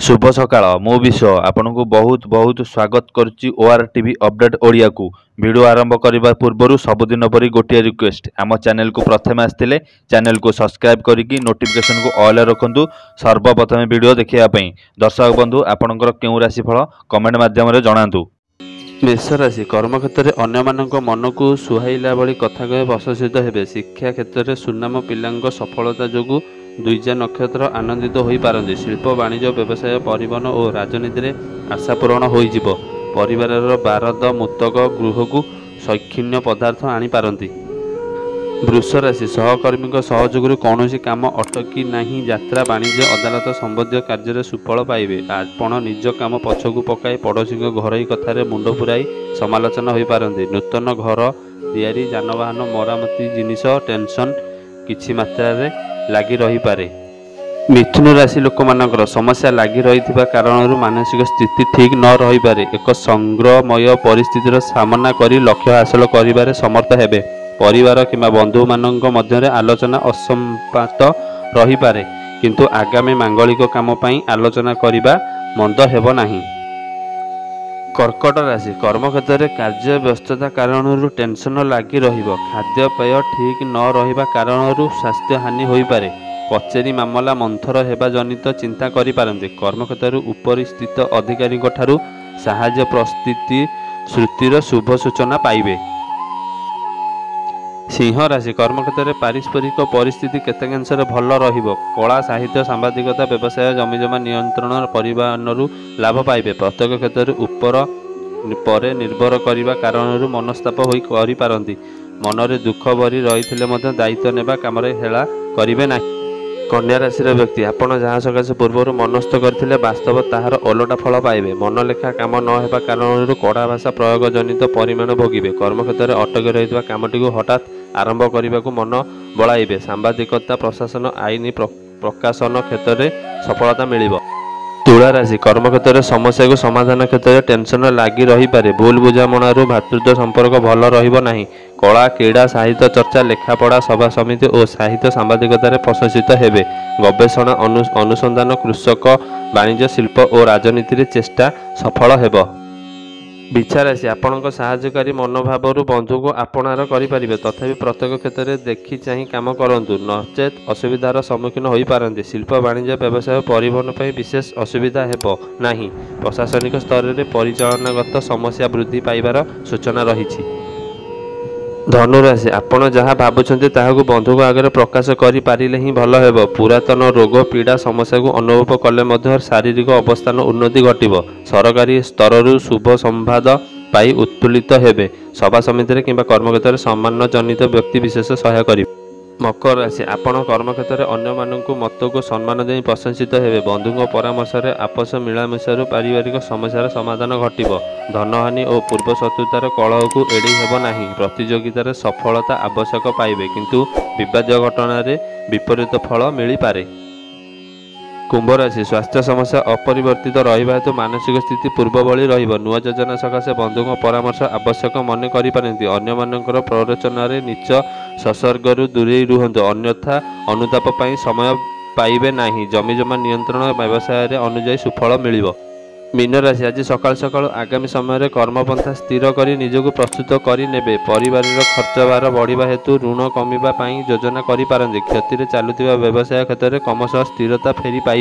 शुभ सकाळ मु विश्व आपनको बहुत बहुत स्वागत करुच्ची ओआर टीवी अपडेट ओडिया को वीडियो आरंभ करने पूर्व सबुदिन परी गोटे रिक्वेस्ट आम चैनल को प्रथम आसते चैनल को सब्सक्राइब करके नोटिफिकेशन को ऑल रखु सर्वप्रथम वीडियो देखापी दर्शक बंधु आपणकर क्यों राशिफल कमेंट मध्यम जनातु। मेष राशि कर्म क्षेत्र में अन्य मन को सुहाइला भली कथा कहे प्रशंसित हेबे। शिक्षा क्षेत्र में सुनाम पिला सफलता जोगु द्विजा नक्षत्र आनंदित हो पारती। शिल्प वाणिज्य व्यवसाय परिवहन और राजनीति में आशा पूरण हो परिवार बारद मुतक गृह को शैक्षण्य पदार्थ आनी पारती। वृष राशि सहकर्मी सहयोग कौन काम अटकी नहीं। यात्रा वाणिज्य अदालत संबंधी कार्य सुफल पाइबे। आपण निज काम पछकू पकाई पड़ोशी घर कथार मुंड पुराई समालोचना हो पारती। नूतन घर तैयारी जानवाहन मरामती जिनिस टेंशन किछि मात्रा लगी रही पारे। मिथुन राशि लोक मानकर समस्या लगी रही कारण मानसिक स्थिति ठीक न रही पारे। एक संग्रहमय परिस्थितिर सामना करी लक्ष्य हासिल करिबारे समर्थ हेबे। परिवार किंबा बंधु मानक मध्य आलोचना असंपात रही पारे किंतु आगामी मांगलिक काम पई आलोचना करिबा मंद हेबो नाही। कर्कट राशि कर्म क्षेत्र में कार्य व्यस्तता कारण टेंशन लगी रहिबो। खाद्यपेय ठीक न रहिबा कारण स्वास्थ्य हानि होई पारे। कचेरी मामला मंथर हेबा जनित चिंता करि पारंते। कर्म क्षेत्र ऊपर स्थित अधिकारी ठारू साहाय्य प्रस्थिति श्रुतिर शुभ सूचना पाइबे। सिंह राशि कर्म क्षेत्र में पारस्परिक परिस्थिति केतेकांश भल रहिबो। कला साहित्य सांबादिकता व्यवसाय जमीजमा नियंत्रण परिवहन लाभ पाइबे। प्रत्येक क्षेत्र ऊपर पर निर्भर करने कारण मनस्ताप होई पारंती। मनरे दुख भरी रही दायित्व नेबा काम हेला करिवे नाही। कन्या राशि व्यक्ति आपण जहाँ सकाशे पूर्व मनस्थ करथिले वास्तव ताहार ओलटा फल पाइबे। मनलेखा काम न हेबा कारण कड़ा भाषा प्रयोग जनित परिमाण भोगिबे। कर्म क्षेत्र में अटकी रही कामटी हठात आरंभ करने को मन बड़ाइबे। सांबादिकता प्रशासन आईन प्रकाशन क्षेत्र में सफलता मिलिबो। तुला राशि कर्म क्षेत्र में समस्या को समाधान क्षेत्र में टेंशन लगी रही पारे। भूल बुझामणु भातृत्व संपर्क भल रहिबो नाही। कला क्रीड़ा साहित्य चर्चा लेखापढ़ा सभा समिति और साहित्य सांबादिकतार प्रशंसित हेबे। गवेषणा अनुसंधान कृषक वाणिज्य शिल्प और राजनीति चेष्टा सफल हेबो। बिछा राशि आपणक साहाय्यकारी मनोभाव बंधु को आपणार करें तथापि प्रत्येक क्षेत्र में देखि चाह काम करंतु नचेत असुविधार सम्मुखीन हो पारती। शिल्प वाणिज्य व्यवसाय परिवहन पर विशेष असुविधा हेबो नाही। प्रशासनिक स्तर में परिचालनागत समस्या वृद्धि पाइबार सूचना रही। धनुराशि आपण जहाँ भावुंट ताकू बंधु आगे प्रकाश करें ही भल हेबो। पुरातन रोग पीड़ा समस्या को अनुभव कले शारीरिक अवस्थान उन्नति घटिबो। सरकारी स्तर शुभ संवाद पाई उत्फुल्लित हेबे। सभा समिति किंबा कर्मक्षेत्र सम्मान जनित व्यक्ति विशेष सहाय करिवे। मकर राशि आपण कर्म क्षेत्र में अन्य मानक मत को सम्मान दे प्रशंसित हेबे। बंधु परामर्श आपस मिलामिशारू पारिवारिक समस्यार समाधान घटिबो। धनहानि और पूर्व शत्रुतार कलह को एड़ी हेबो नाही। प्रतियोगितार सफलता आवश्यक पाइबे किंतु विवादीय घटना विपरीत फल मिली पारे। कुंभ राशि स्वास्थ्य समस्या अपरिवर्तित रहिबा हेतु मानसिक स्थिति पूर्व भली रहिबो। नुआ योजना सकाशे बंधुक परामर्श आवश्यक मन करि पारंती। अन्य मानकर प्ररोचना नीच संसर्गरु दूरे रुहंतु अन्यथा अनुताप पई समय पाइबे नाही। जमीजमा नियंत्रण व्यवसाय अनुଯାयी सुफल मिलिबो। मीन राशि आज सकाल सकाल आगामी समय कर्मपंथा स्थिर करी निजको प्रस्तुत करी नेबे। परिवार खर्च भार बढ़िबा हेतु ऋण कमिबा पई योजना करि पारंती। क्षति रे चालुथिबा व्यवसाय क्षेत्र में क्रमशः स्थिरता फेरी पाइ।